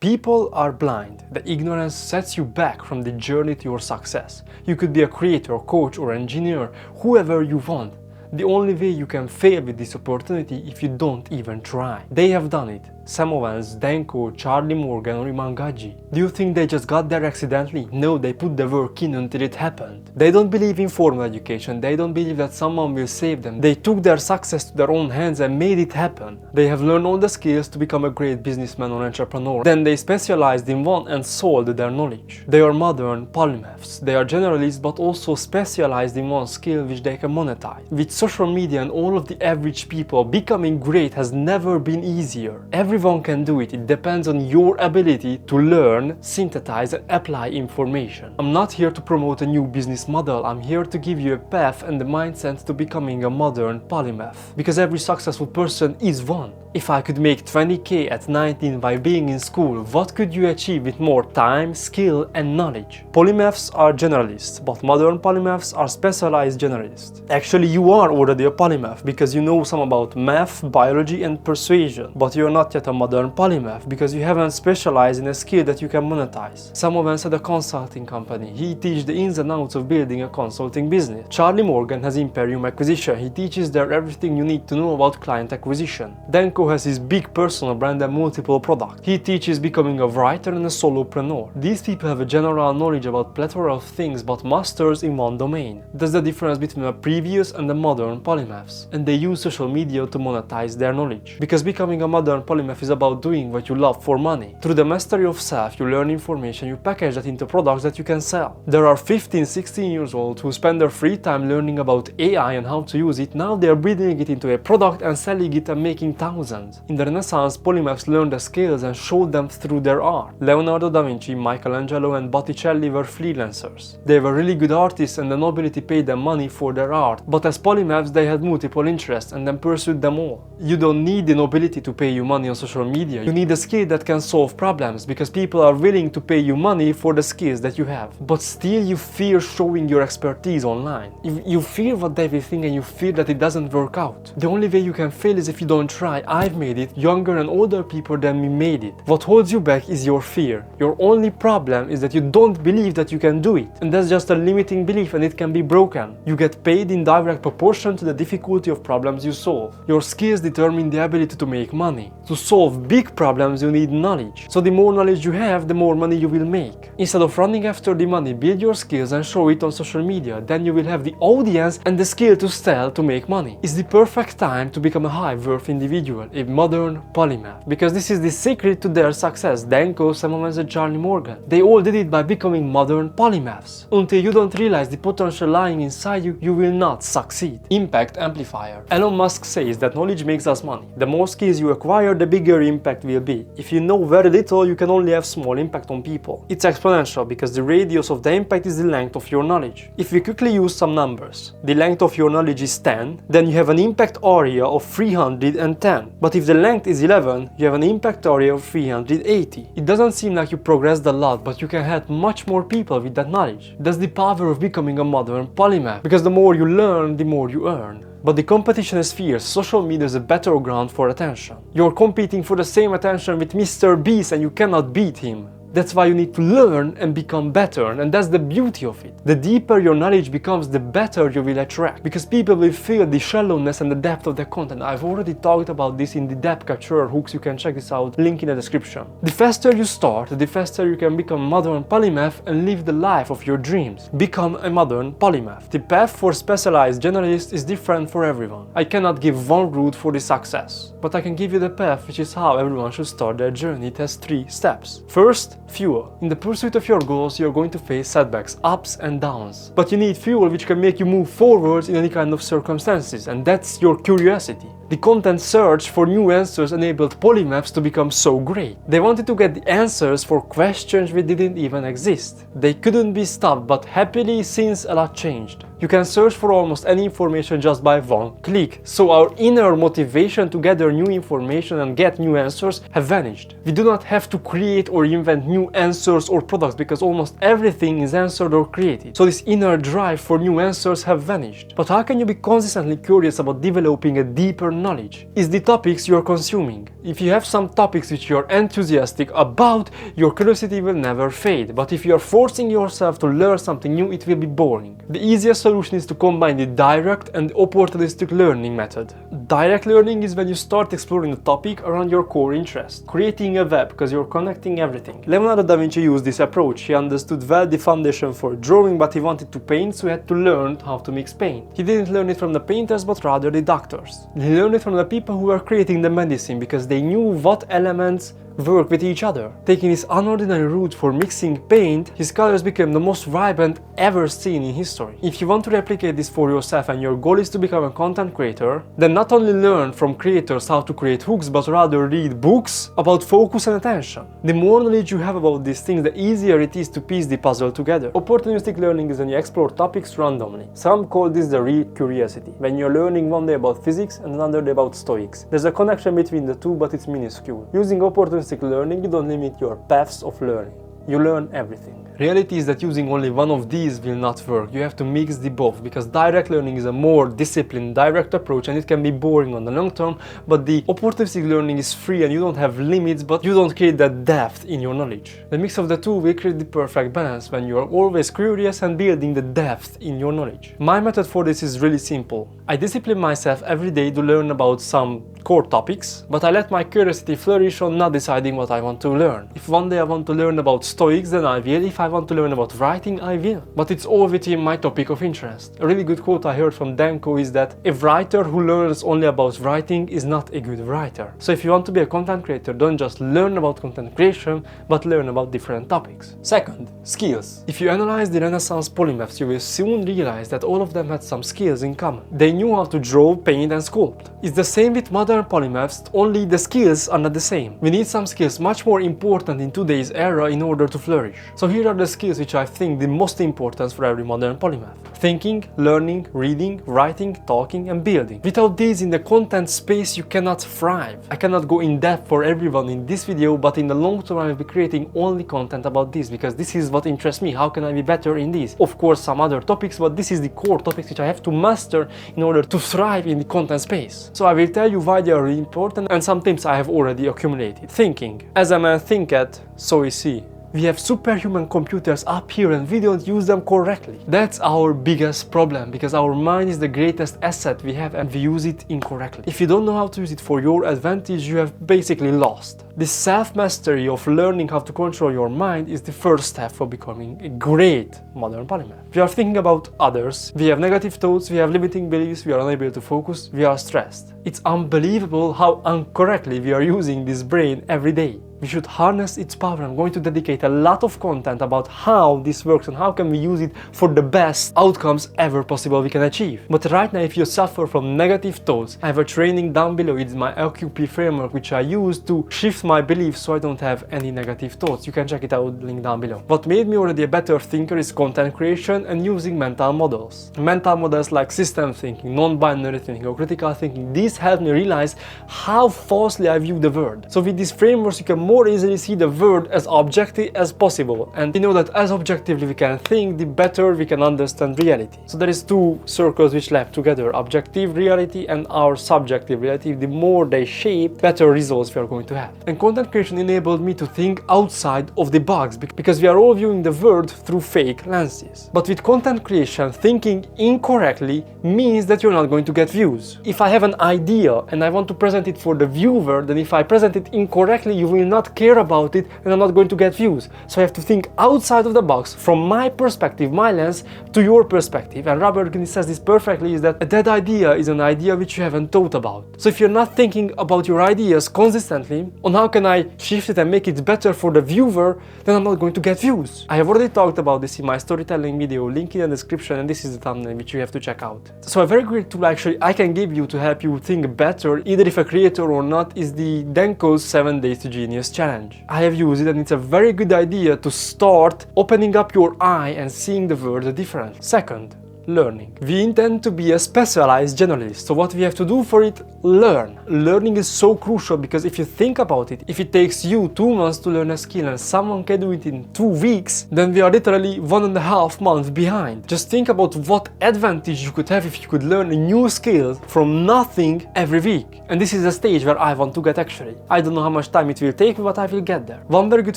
People are blind. The ignorance sets you back from the journey to your success. You could be a creator, coach or engineer, whoever you want. The only way you can fail with this opportunity if you don't even try. They have done it. Sam Owens, Danko, Charlie Morgan or Iman Gadzhi. Do you think they just got there accidentally? No, they put the work in until it happened. They don't believe in formal education. They don't believe that someone will save them. They took their success to their own hands and made it happen. They have learned all the skills to become a great businessman or entrepreneur. Then they specialized in one and sold their knowledge. They are modern polymaths. They are generalists but also specialized in one skill which they can monetize. With social media and all of the average people, becoming great has never been easier. Everyone can do it. It depends on your ability to learn, synthesize and apply information. I'm not here to promote a new business model. I'm here to give you a path and the mindset to becoming a modern polymath. Because every successful person is one. If I could make 20k at 19 while being in school, what could you achieve with more time, skill and knowledge? Polymaths are generalists, but modern polymaths are specialized generalists. Actually, you are already a polymath because you know some about math, biology and persuasion. But you're not yet a modern polymath because you haven't specialized in a skill that you can monetize. Sam Owens had a consulting company. He teaches the ins and outs of building a consulting business. Charlie Morgan has Imperium Acquisition. He teaches there everything you need to know about client acquisition. Danko has his big personal brand and multiple products. He teaches becoming a writer and a solopreneur. These people have a general knowledge about plethora of things but masters in one domain. That's the difference between a previous and the modern polymaths. And they use social media to monetize their knowledge. Because becoming a modern polymath is about doing what you love for money. Through the mastery of self, you learn information, you package that into products that you can sell. There are 15, 16 years old who spend their free time learning about AI and how to use it. Now they are building it into a product and selling it and making thousands. In the Renaissance, polymaths learned the skills and showed them through their art. Leonardo da Vinci, Michelangelo and Botticelli were freelancers. They were really good artists and the nobility paid them money for their art. But as polymaths, they had multiple interests and then pursued them all. You don't need the nobility to pay you money on social media. You need a skill that can solve problems because people are willing to pay you money for the skills that you have. But still you fear showing your expertise online. You fear what they will think and you fear that it doesn't work out. The only way you can fail is if you don't try. I've made it, younger and older people than me made it. What holds you back is your fear. Your only problem is that you don't believe that you can do it. And that's just a limiting belief and it can be broken. You get paid in direct proportion to the difficulty of problems you solve. Your skills determine the ability to make money. To solve big problems you need knowledge. So the more knowledge you have, the more money you will make. Instead of running after the money, build your skills and show it on social media. Then you will have the audience and the skill to sell to make money. It's the perfect time to become a high-worth individual, a modern polymath. Because this is the secret to their success. Danko, Sam Owens and Charlie Morgan. They all did it by becoming modern polymaths. Until you don't realize the potential lying inside you, you will not succeed. Impact amplifier. Elon Musk says that knowledge makes us money. The more skills you acquire, the bigger impact will be. If you know very little, you can only have small impact on people. It's exponential because the radius of the impact is the length of your knowledge. If we quickly use some numbers, the length of your knowledge is 10, then you have an impact area of 310. But if the length is 11, you have an impact area of 380. It doesn't seem like you progressed a lot, but you can help much more people with that knowledge. That's the power of becoming a modern polymath, because the more you learn, the more you earn. But the competition is fierce. Social media is a battleground for attention. You're competing for the same attention with Mr. Beast and you cannot beat him. That's why you need to learn and become better, and that's the beauty of it. The deeper your knowledge becomes, the better you will attract, because people will feel the shallowness and the depth of the content. I've already talked about this in the depth capture hooks, you can check this out, link in the description. The faster you start, the faster you can become a modern polymath and live the life of your dreams. Become a modern polymath. The path for specialized generalists is different for everyone. I cannot give one route for the success, but I can give you the path, which is how everyone should start their journey. It has 3 steps. First, fuel. In the pursuit of your goals, you're going to face setbacks, ups and downs. But you need fuel which can make you move forwards in any kind of circumstances, and that's your curiosity. The content search for new answers enabled polymaths to become so great. They wanted to get the answers for questions which didn't even exist. They couldn't be stopped, but happily since a lot changed. You can search for almost any information just by one click. So our inner motivation to gather new information and get new answers have vanished. We do not have to create or invent new answers or products because almost everything is answered or created. So this inner drive for new answers have vanished. But how can you be consistently curious about developing a deeper knowledge? It's the topics you are consuming. If you have some topics which you are enthusiastic about, your curiosity will never fade. But if you are forcing yourself to learn something new, it will be boring. The easiest solution is to combine the direct and opportunistic learning method. Direct learning is when you start exploring the topic around your core interest, creating a web because you're connecting everything. Leonardo da Vinci used this approach. He understood well the foundation for drawing, but he wanted to paint, so he had to learn how to mix paint. He didn't learn it from the painters, but rather the doctors. He learned it from the people who were creating the medicine because they knew what elements work with each other. Taking this unordinary route for mixing paint, his colors became the most vibrant ever seen in history. If you want to replicate this for yourself and your goal is to become a content creator, then not only learn from creators how to create hooks, but rather read books about focus and attention. The more knowledge you have about these things, the easier it is to piece the puzzle together. Opportunistic learning is when you explore topics randomly. Some call this the real curiosity, when you're learning one day about physics and another day about stoics. There's a connection between the two, but it's minuscule. Using opportunistic learning, you don't limit your paths of learning. You learn everything. Reality is that using only one of these will not work. You have to mix the both, because direct learning is a more disciplined, direct approach and it can be boring on the long term, but the opportunistic learning is free and you don't have limits, but you don't create that depth in your knowledge. The mix of the two will create the perfect balance when you are always curious and building the depth in your knowledge. My method for this is really simple. I discipline myself every day to learn about some core topics, but I let my curiosity flourish on not deciding what I want to learn. If one day I want to learn about stoics, then I will. If I want to learn about writing, I will. But it's all within my topic of interest. A really good quote I heard from Danko is that a writer who learns only about writing is not a good writer. So if you want to be a content creator, don't just learn about content creation, but learn about different topics. Second, skills. If you analyze the Renaissance polymaths, you will soon realize that all of them had some skills in common. They knew how to draw, paint and sculpt. It's the same with modern polymaths, only the skills are not the same. We need some skills much more important in today's era in order to flourish. So here are the skills which I think the most important for every modern polymath. Thinking, learning, reading, writing, talking and building. Without these in the content space you cannot thrive. I cannot go in depth for everyone in this video, but in the long term I will be creating only content about this because this is what interests me. How can I be better in this? Of course some other topics, but this is the core topics which I have to master in order to thrive in the content space. So I will tell you why they are really important and some tips I have already accumulated. Thinking. As a man thinketh, so is he. We have superhuman computers up here and we don't use them correctly. That's our biggest problem, because our mind is the greatest asset we have and we use it incorrectly. If you don't know how to use it for your advantage, you have basically lost. The self-mastery of learning how to control your mind is the first step for becoming a great modern polymath. We are thinking about others, we have negative thoughts, we have limiting beliefs, we are unable to focus, we are stressed. It's unbelievable how incorrectly we are using this brain every day. We should harness its power. I'm going to dedicate a lot of content about how this works and how can we use it for the best outcomes ever possible we can achieve. But right now, if you suffer from negative thoughts, I have a training down below. It's my LQP framework which I use to shift my beliefs so I don't have any negative thoughts. You can check it out, link down below. What made me already a better thinker is content creation and using mental models. Mental models like system thinking, non-binary thinking or critical thinking, these help me realize how falsely I view the world. So with these frameworks you can more easily see the world as objective as possible, and we know that as objectively we can think, the better we can understand reality. So there is two circles which lap together, objective reality and our subjective reality. The more they shape, better results we are going to have. And content creation enabled me to think outside of the box, because we are all viewing the world through fake lenses. But with content creation, thinking incorrectly means that you're not going to get views. If I have an idea and I want to present it for the viewer, then if I present it incorrectly, you will not care about it and I'm not going to get views. So I have to think outside of the box, from my perspective, my lens, to your perspective. And Robert Greene says this perfectly, is that a dead idea is an idea which you haven't thought about. So if you're not thinking about your ideas consistently on how can I shift it and make it better for the viewer, then I'm not going to get views. I have already talked about this in my storytelling video, link in the description, and this is the thumbnail which you have to check out. So a very great tool actually I can give you to help you think better, either if a creator or not, is the Danko's 7 Days to Genius challenge. I have used it and it's a very good idea to start opening up your eye and seeing the world differently. Second, learning. We intend to be a specialized generalist, so what we have to do for it? Learn. Learning is so crucial because if you think about it, if it takes you 2 months to learn a skill and someone can do it in 2 weeks, then we are literally 1.5 months behind. Just think about what advantage you could have if you could learn a new skill from nothing every week. And this is the stage where I want to get actually. I don't know how much time it will take me, but I will get there. One very good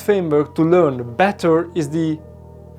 framework to learn better is the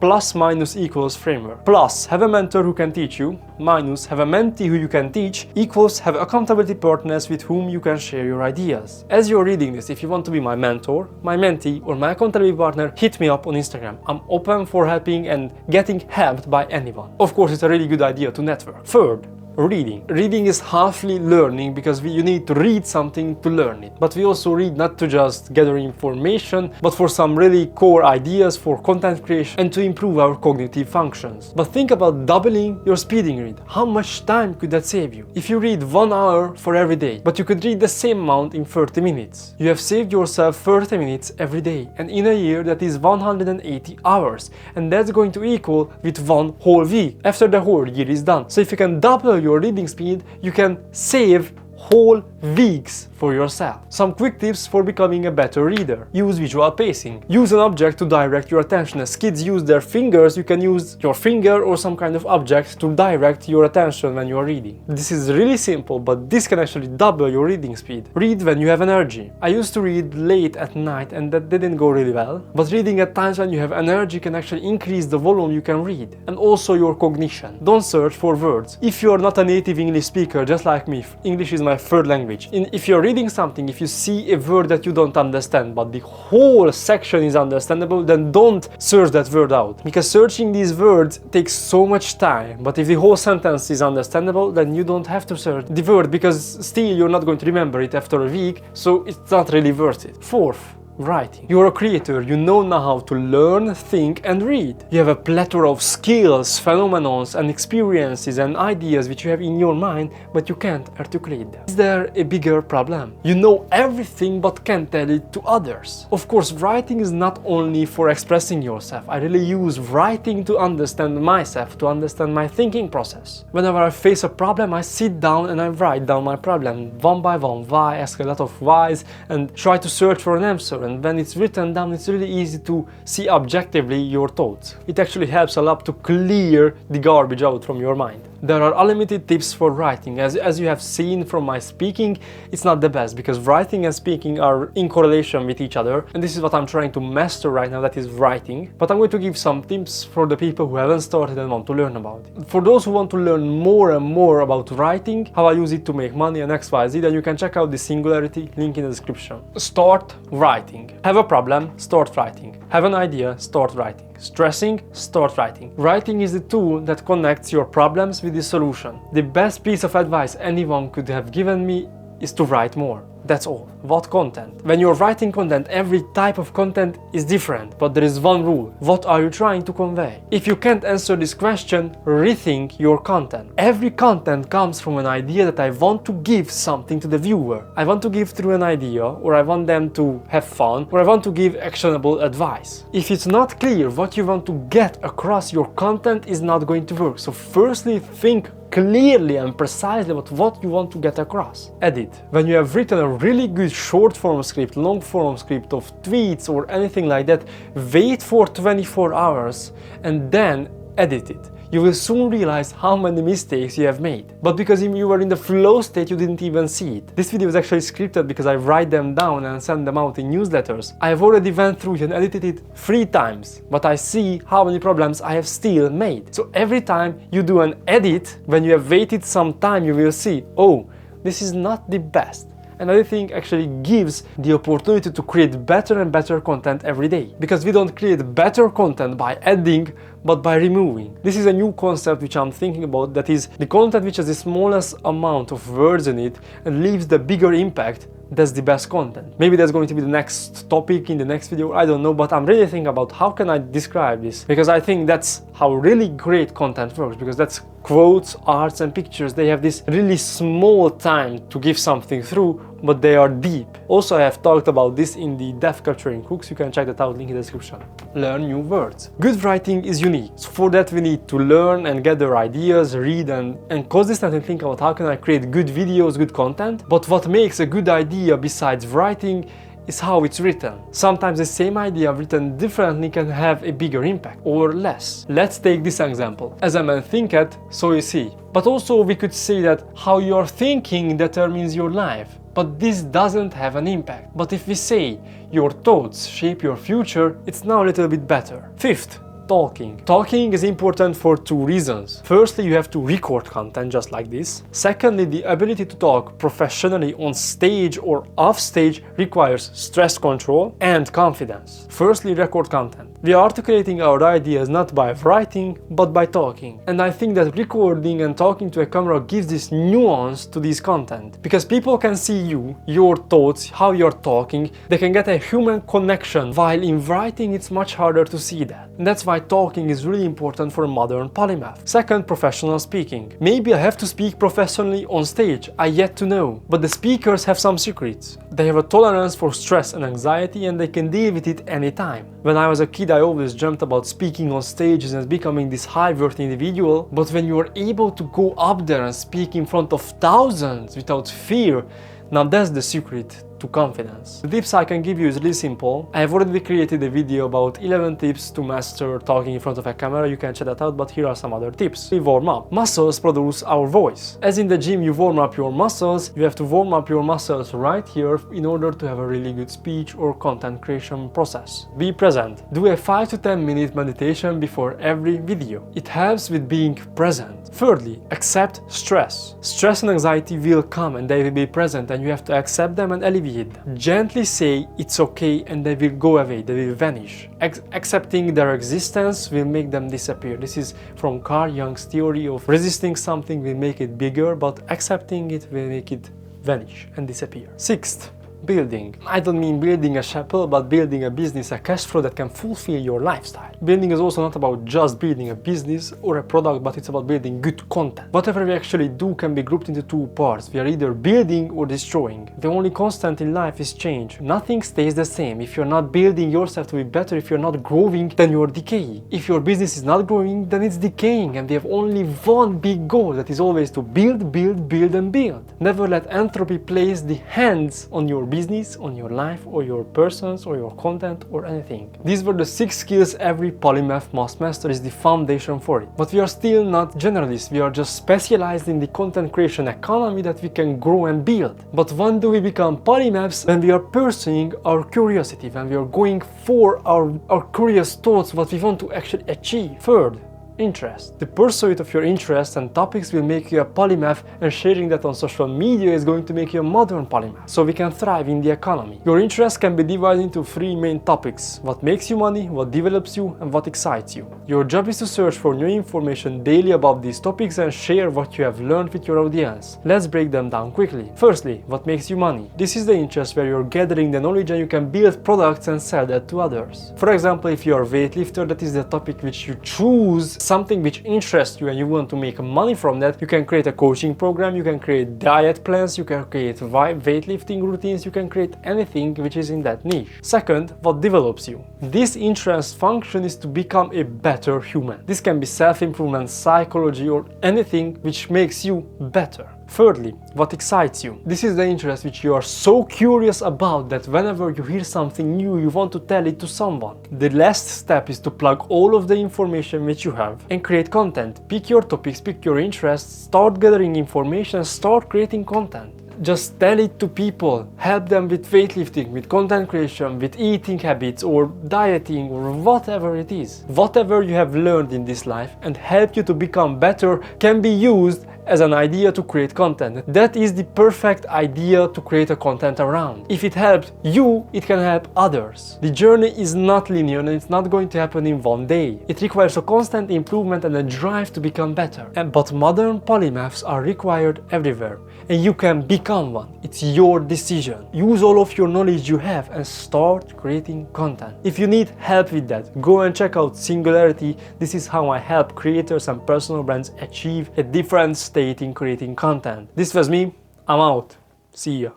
plus minus equals framework. Plus, have a mentor who can teach you. Minus, have a mentee who you can teach. Equals, have accountability partners with whom you can share your ideas. As you're reading this, if you want to be my mentor, my mentee, or my accountability partner, hit me up on Instagram. I'm open for helping and getting helped by anyone. Of course, it's a really good idea to network. Third, reading. Reading is halfly learning because you need to read something to learn it. But we also read not to just gather information, but for some really core ideas for content creation and to improve our cognitive functions. But think about doubling your speeding read. How much time could that save you? If you read 1 hour for every day, but you could read the same amount in 30 minutes, you have saved yourself 30 minutes every day. And in a year, that is 180 hours. And that's going to equal with 1 whole week after the whole year is done. So if you can double your reading speed, you can save whole weeks for yourself. Some quick tips for becoming a better reader. Use visual pacing. Use an object to direct your attention. As kids use their fingers, you can use your finger or some kind of object to direct your attention when you are reading. This is really simple, but this can actually double your reading speed. Read when you have energy. I used to read late at night and that didn't go really well, but reading at times when you have energy can actually increase the volume you can read and also your cognition. Don't search for words. If you are not a native English speaker, just like me, English is my third language. If you're reading something, if you see a word that you don't understand, but the whole section is understandable, then don't search that word out. Because searching these words takes so much time. But if the whole sentence is understandable, then you don't have to search the word because still you're not going to remember it after a week, so it's not really worth it. Fourth, writing. You're a creator, you know now how to learn, think and read. You have a plethora of skills, phenomena and experiences and ideas which you have in your mind, but you can't articulate them. Is there a bigger problem? You know everything but can't tell it to others. Of course, writing is not only for expressing yourself. I really use writing to understand myself, to understand my thinking process. Whenever I face a problem, I sit down and I write down my problem one by one. Why? Ask a lot of whys and try to search for an answer. And when it's written down, it's really easy to see objectively your thoughts. It actually helps a lot to clear the garbage out from your mind. There are unlimited tips for writing. As you have seen from my speaking, it's not the best because writing and speaking are in correlation with each other. And this is what I'm trying to master right now, that is writing. But I'm going to give some tips for the people who haven't started and want to learn about it. For those who want to learn more and more about writing, how I use it to make money and XYZ, then you can check out the Singularity link in the description. Start writing. Have a problem, start writing. Have an idea, start writing. Stressing, start writing. Writing is the tool that connects your problems with the solution. The best piece of advice anyone could have given me is to write more. That's all. What content? When you're writing content, every type of content is different, but there is one rule. What are you trying to convey? If you can't answer this question, rethink your content. Every content comes from an idea that I want to give something to the viewer. I want to give through an idea, or I want them to have fun, or I want to give actionable advice. If it's not clear what you want to get across, your content is not going to work. So firstly, think clearly and precisely about what you want to get across. Edit. When you have written a really good short form script, long form script of tweets or anything like that, wait for 24 hours and then edit it. You will soon realize how many mistakes you have made. But because you were in the flow state, you didn't even see it. This video is actually scripted because I write them down and send them out in newsletters. I have already went through it and edited it 3 times, but I see how many problems I have still made. So every time you do an edit, when you have waited some time, you will see, oh, this is not the best. And editing actually gives the opportunity to create better and better content every day. Because we don't create better content by adding, but by removing. This is a new concept which I'm thinking about, that is the content which has the smallest amount of words in it and leaves the bigger impact. That's the best content. Maybe that's going to be the next topic in the next video, I don't know, but I'm really thinking about how can I describe this, because I think that's how really great content works, because that's quotes, arts and pictures. They have this really small time to give something through, but they are deep. Also, I have talked about this in the Depth Capturing Hooks. You can check that out, link in the description. Learn new words. Good writing is unique. So for that we need to learn and gather ideas, read and consistently think about how can I create good videos, good content. But what makes a good idea besides writing is how it's written. Sometimes the same idea written differently can have a bigger impact or less. Let's take this example. As a man thinketh, so is he. But also we could say that how you're thinking determines your life. But this doesn't have an impact. But if we say your thoughts shape your future, it's now a little bit better. Fifth, talking. Talking is important for two reasons. Firstly, you have to record content just like this. Secondly, the ability to talk professionally on stage or off stage requires stress control and confidence. Firstly, record content. We are articulating our ideas not by writing, but by talking. And I think that recording and talking to a camera gives this nuance to this content. Because people can see you, your thoughts, how you're talking, they can get a human connection, while in writing it's much harder to see that. And that's why talking is really important for modern polymath. Second, professional speaking. Maybe I have to speak professionally on stage, I yet to know. But the speakers have some secrets. They have a tolerance for stress and anxiety and they can deal with it anytime. When I was a kid, I always dreamt about speaking on stages and becoming this high-worth individual. But when you are able to go up there and speak in front of thousands without fear, now that's the secret to confidence. The tips I can give you is really simple. I have already created a video about 11 tips to master talking in front of a camera. You can check that out, but here are some other tips. We warm up. Muscles produce our voice. As in the gym you warm up your muscles, you have to warm up your muscles right here in order to have a really good speech or content creation process. Be present. Do a 5 to 10 minute meditation before every video. It helps with being present. Thirdly, accept stress. Stress and anxiety will come and they will be present and you have to accept them and alleviate them. Gently say it's okay and they will go away, they will vanish. Accepting their existence will make them disappear. This is from Carl Jung's theory of resisting something will make it bigger, but accepting it will make it vanish and disappear. Sixth, building. I don't mean building a chapel, but building a business, a cash flow that can fulfill your lifestyle. Building is also not about just building a business or a product, but it's about building good content. Whatever we actually do can be grouped into two parts. We are either building or destroying. The only constant in life is change. Nothing stays the same. If you're not building yourself to be better, if you're not growing, then you're decaying. If your business is not growing, then it's decaying. And we have only one big goal, that is always to build, build, build and build. Never let entropy place the hands on your business, on your life, or your persons, or your content, or anything. These were the 6 skills every polymath must master, is the foundation for it. But we are still not generalists, we are just specialized in the content creation economy that we can grow and build. But when do we become polymaths? When we are pursuing our curiosity, when we are going for our curious thoughts, what we want to actually achieve. Third, interest. The pursuit of your interests and topics will make you a polymath, and sharing that on social media is going to make you a modern polymath, so we can thrive in the economy. Your interests can be divided into 3 main topics: what makes you money, what develops you, and what excites you. Your job is to search for new information daily about these topics and share what you have learned with your audience. Let's break them down quickly. Firstly, what makes you money. This is the interest where you're gathering the knowledge and you can build products and sell that to others. For example, if you are a weightlifter, that is the topic which you choose, something which interests you and you want to make money from that. You can create a coaching program, you can create diet plans, you can create weightlifting routines, you can create anything which is in that niche. Second, what develops you. This interest function is to become a better human. This can be self-improvement, psychology, or anything which makes you better. Thirdly, what excites you. This is the interest which you are so curious about that whenever you hear something new, you want to tell it to someone. The last step is to plug all of the information which you have and create content. Pick your topics, pick your interests, start gathering information, start creating content. Just tell it to people, help them with weightlifting, with content creation, with eating habits or dieting or whatever it is. Whatever you have learned in this life and help you to become better can be used as an idea to create content. That is the perfect idea to create a content around. If it helps you, it can help others. The journey is not linear and it's not going to happen in one day. It requires a constant improvement and a drive to become better. But modern polymaths are required everywhere and you can become one. It's your decision. Use all of your knowledge you have and start creating content. If you need help with that, go and check out Singularity. This is how I help creators and personal brands achieve a different state in creating content. This was me. I'm out. See ya.